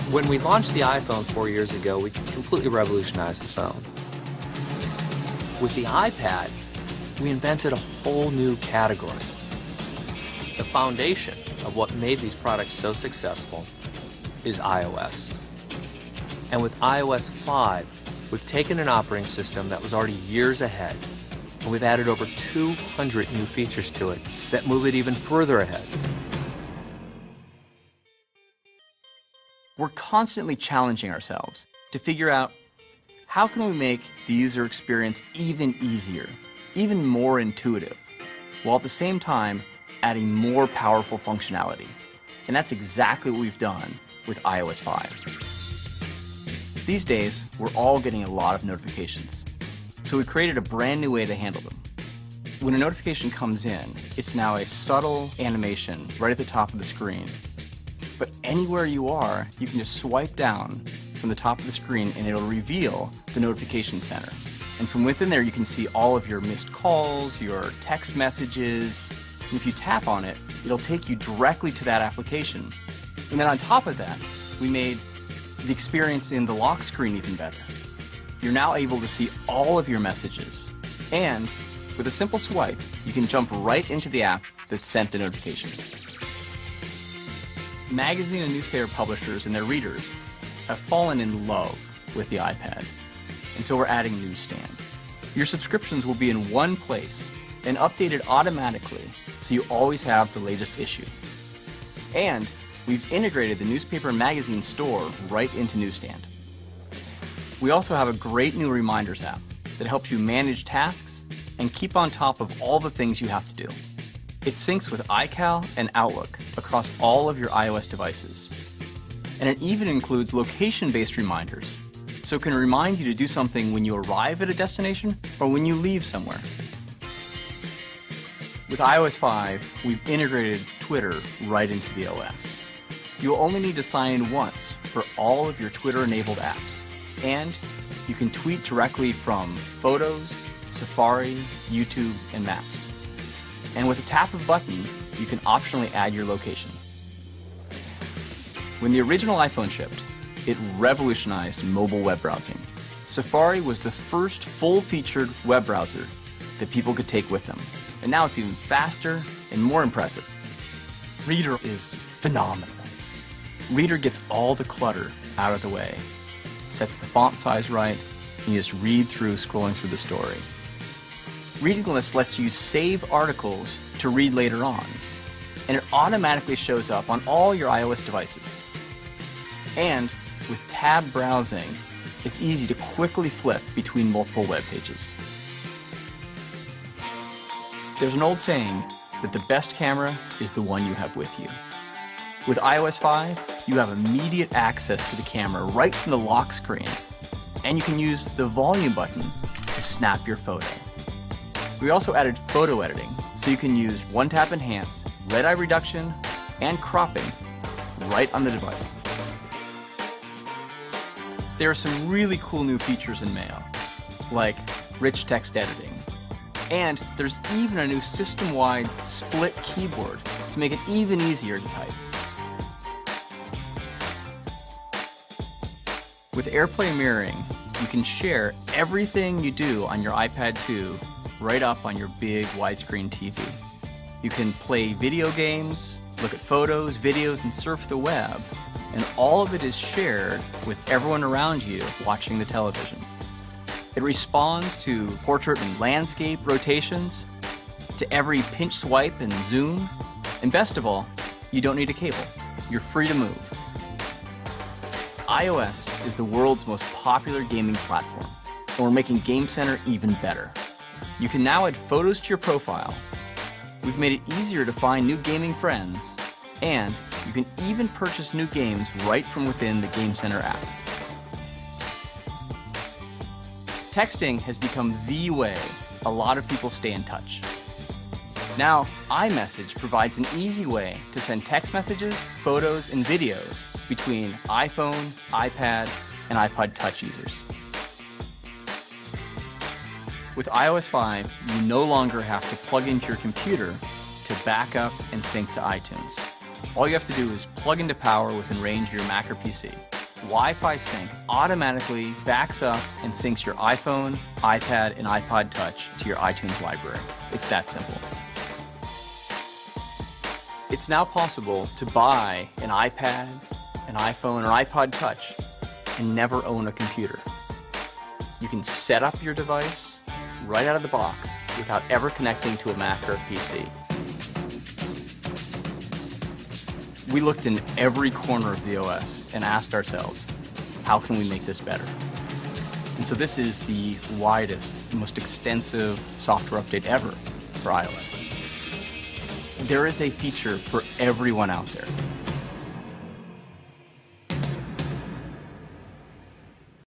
When we launched the iPhone 4 years ago, we completely revolutionized the phone. With the iPad, we invented a whole new category. The foundation of what made these products so successful is iOS. And with iOS 5, we've taken an operating system that was already years ahead, and we've added over 200 new features to it that move it even further ahead. We're constantly challenging ourselves to figure out how can we make the user experience even easier, even more intuitive, while at the same time adding more powerful functionality. And that's exactly what we've done with iOS 5. These days, we're all getting a lot of notifications, so we created a brand new way to handle them. When a notification comes in, it's now a subtle animation right at the top of the screen. But anywhere you are, you can just swipe down from the top of the screen and it'll reveal the notification center. And from within there, you can see all of your missed calls, your text messages. And if you tap on it, it'll take you directly to that application. And then on top of that, we made the experience in the lock screen even better. You're now able to see all of your messages. And with a simple swipe, you can jump right into the app that sent the notification. Magazine and newspaper publishers and their readers have fallen in love with the iPad, and so we're adding Newsstand. Your subscriptions will be in one place and updated automatically, so you always have the latest issue. And we've integrated the newspaper and magazine store right into Newsstand. We also have a great new reminders app that helps you manage tasks and keep on top of all the things you have to do. It syncs with iCal and Outlook across all of your iOS devices. And it even includes location-based reminders, so it can remind you to do something when you arrive at a destination or when you leave somewhere. With iOS 5, we've integrated Twitter right into the OS. You'll only need to sign in once for all of your Twitter-enabled apps, and you can tweet directly from Photos, Safari, YouTube, and Maps. And with a tap of a button, you can optionally add your location. When the original iPhone shipped, it revolutionized mobile web browsing. Safari was the first full-featured web browser that people could take with them. And now it's even faster and more impressive. Reader is phenomenal. Reader gets all the clutter out of the way. It sets the font size right, and you just read through scrolling through the story. Reading List lets you save articles to read later on, and it automatically shows up on all your iOS devices. And with tab browsing, it's easy to quickly flip between multiple web pages. There's an old saying that the best camera is the one you have with you. With iOS 5, you have immediate access to the camera right from the lock screen, and you can use the volume button to snap your photo. We also added photo editing, so you can use one-tap enhance, red-eye reduction, and cropping right on the device. There are some really cool new features in Mail, like rich text editing. And there's even a new system-wide split keyboard to make it even easier to type. With AirPlay mirroring, you can share everything you do on your iPad 2 right up on your big widescreen TV. You can play video games, look at photos, videos, and surf the web, and all of it is shared with everyone around you watching the television. It responds to portrait and landscape rotations, to every pinch swipe and zoom, and best of all, you don't need a cable. You're free to move. iOS is the world's most popular gaming platform, and we're making Game Center even better. You can now add photos to your profile. We've made it easier to find new gaming friends, and you can even purchase new games right from within the Game Center app. Texting has become the way a lot of people stay in touch. Now, iMessage provides an easy way to send text messages, photos, and videos between iPhone, iPad, and iPod Touch users. With iOS 5, you no longer have to plug into your computer to back up and sync to iTunes. All you have to do is plug into power within range of your Mac or PC. Wi-Fi Sync automatically backs up and syncs your iPhone, iPad, and iPod Touch to your iTunes library. It's that simple. It's now possible to buy an iPad, an iPhone, or iPod Touch and never own a computer. You can set up your device right out of the box without ever connecting to a Mac or a PC. We looked in every corner of the OS and asked ourselves, how can we make this better? And so this is the widest, most extensive software update ever for iOS. There is a feature for everyone out there.